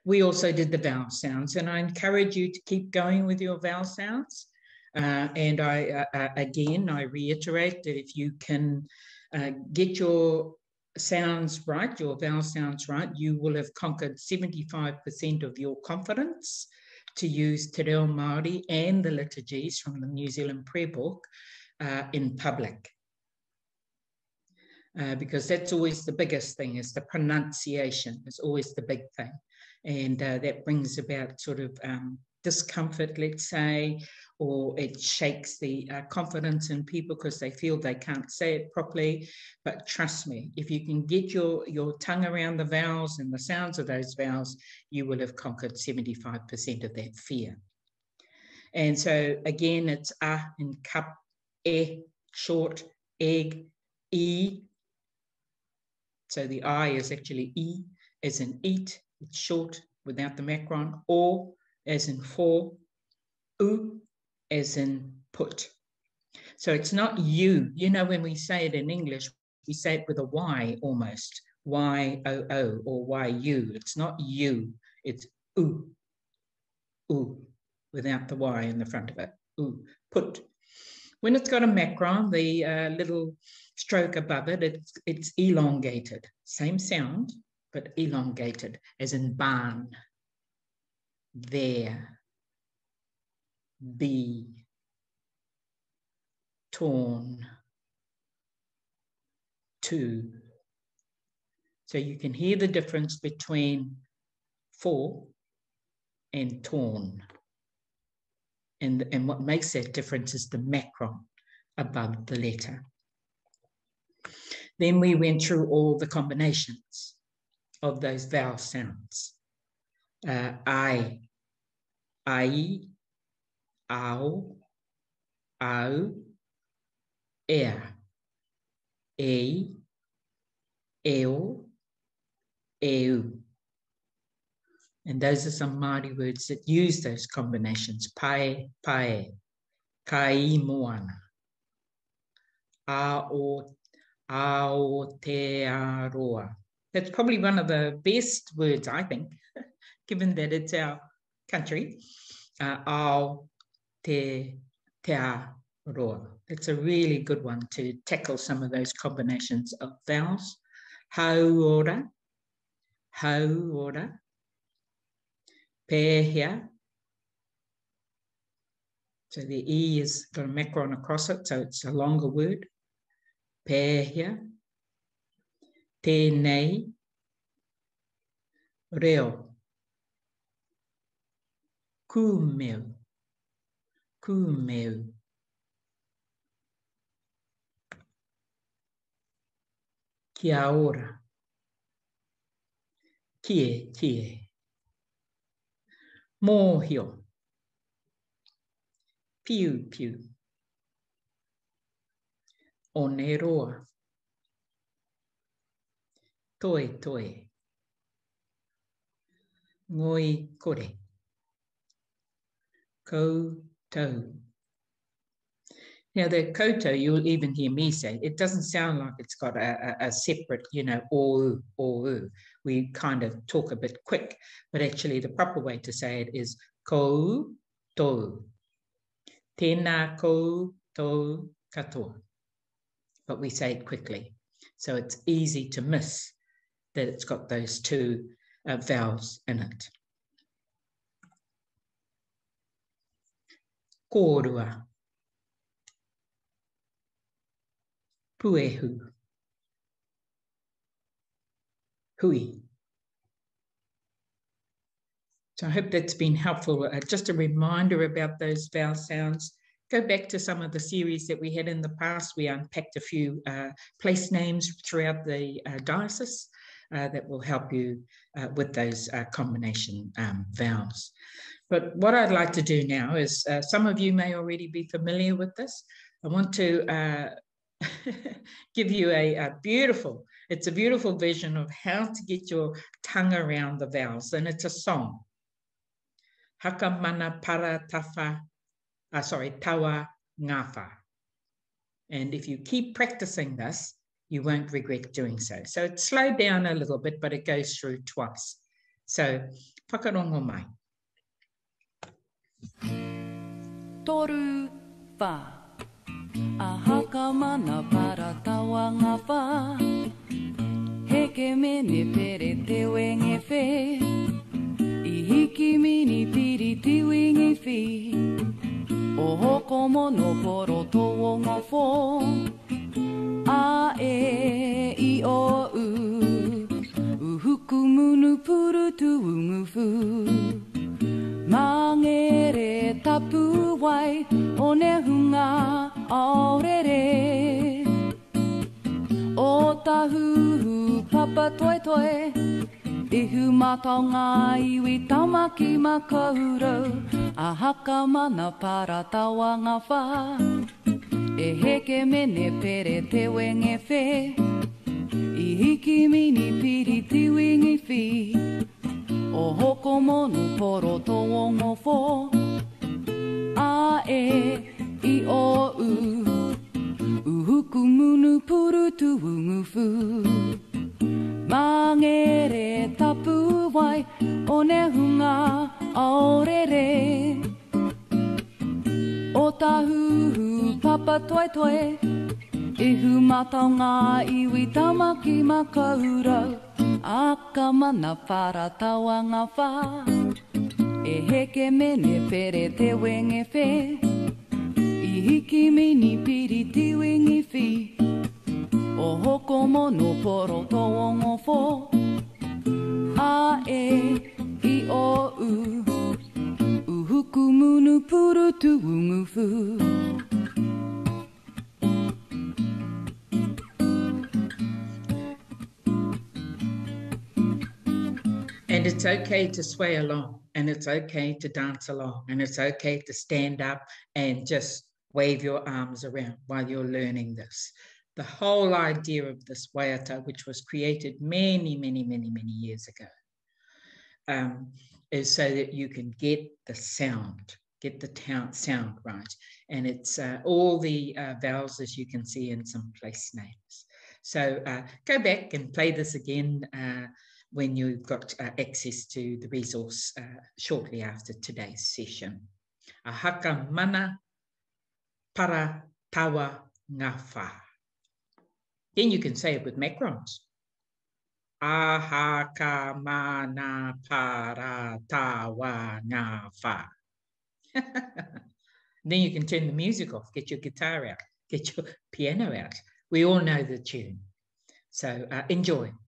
We also did the vowel sounds, and I encourage you to keep going with your vowel sounds. And again, I reiterate that if you can get your sounds right, your vowel sounds right, you will have conquered 75% of your confidence to use Te Reo Māori and the liturgies from the New Zealand Prayer Book in public. Because that's always the biggest thing, is the pronunciation is always the big thing. And that brings about sort of discomfort, let's say, or it shakes the confidence in people because they feel they can't say it properly. But trust me, if you can get your tongue around the vowels and the sounds of those vowels, you will have conquered 75% of that fear. And so again, it's a in cup, e, short, egg, e. So the I is actually E, as in eat, it's short without the macron, or as in for, u, as in put. So it's not you. You know, when we say it in English, we say it with a Y almost, Y-O-O or Y-U. It's not you, it's u, without the Y in the front of it, u, put. When it's got a macron, the little stroke above it, it's elongated. Same sound, but elongated, as in barn, there, be, torn, to. So you can hear the difference between for and torn. And what makes that difference is the macron above the letter. Then we went through all the combinations of those vowel sounds. I, ow, ow, air, e, eo, eu. And those are some Māori words that use those combinations. Pae, pae, kai moana, a o te aroa. That's probably one of the best words, I think, given that it's our country. Ao te aroa. It's a really good one to tackle some of those combinations of vowels. Hauora, hauora. Pehia. So the E has got a macron across it, so it's a longer word. Pehia. Tēnei. Reo. Kumeu. Kumeu. Kia ora. Kie, kie. Mōhio. Piu, piu. Oneroa. Toe, toe. Ngoi kore. Koutou. Now, the koutou, you'll even hear me say, it doesn't sound like it's got a separate, you know, o. We kind of talk a bit quick, but actually the proper way to say it is koutou. Tēnā koutou katoa. But we say it quickly. So it's easy to miss that it's got those two vowels in it. Kōrua. Puehu. Hui. So I hope that's been helpful. Just a reminder about those vowel sounds. Go back to some of the series that we had in the past. We unpacked a few place names throughout the diocese that will help you with those combination vowels. But what I'd like to do now is, some of you may already be familiar with this. I want to give you a beautiful vision of how to get your tongue around the vowels, and it's a song. Haka mana para tawa ngawha. And if you keep practicing this, you won't regret doing so. So it's slowed down a little bit, but it goes through twice. So, whakarongo mai. Toru wā, a haka mana para tawa ngā wā. Heke mene pere te wenge whe, I hiki mini piri ti wingi whi. O hoko mono poro tō ngā whō, a e I o u. Uhuku munu puru tu ungufu. Mangere tapu wai o ne hunga aorere. O tahu papa toe toe, Ihu matonga iwi tamaki makaurau. A haka mana para tawa ngā whā. E heke mene pere te wenge whe, I hiki mini piri ti wingi whi. O hoko monu poro tō ongo whō, a e I o u. Uhuku munu puru tu ungufu. Mangere tapu wai o ne hunga aorere. O tahu papa toe toe, Ihu matonga iwi tamaki makaurau. Aka mana para tawa ngā whā. E heke mene pere te wenge whe, I hiki mini piri ti wingi whi. O hoko mono poro tō ongo whō, a e I o u. Uhuku munu puru tu ungufu. And it's okay to sway along, and it's okay to dance along, and it's okay to stand up and just wave your arms around while you're learning this. The whole idea of this waiata, which was created many, many, many, many years ago, is so that you can get the sound, get the sound right. And it's all the vowels, as you can see, in some place names. So go back and play this again when you've got access to the resource shortly after today's session. Ahaka mana para tawa ngā whā. Then you can say it with macrons. Ahaka mana para tawa ngā whā. Then you can turn the music off, get your guitar out, get your piano out. We all know the tune. So enjoy.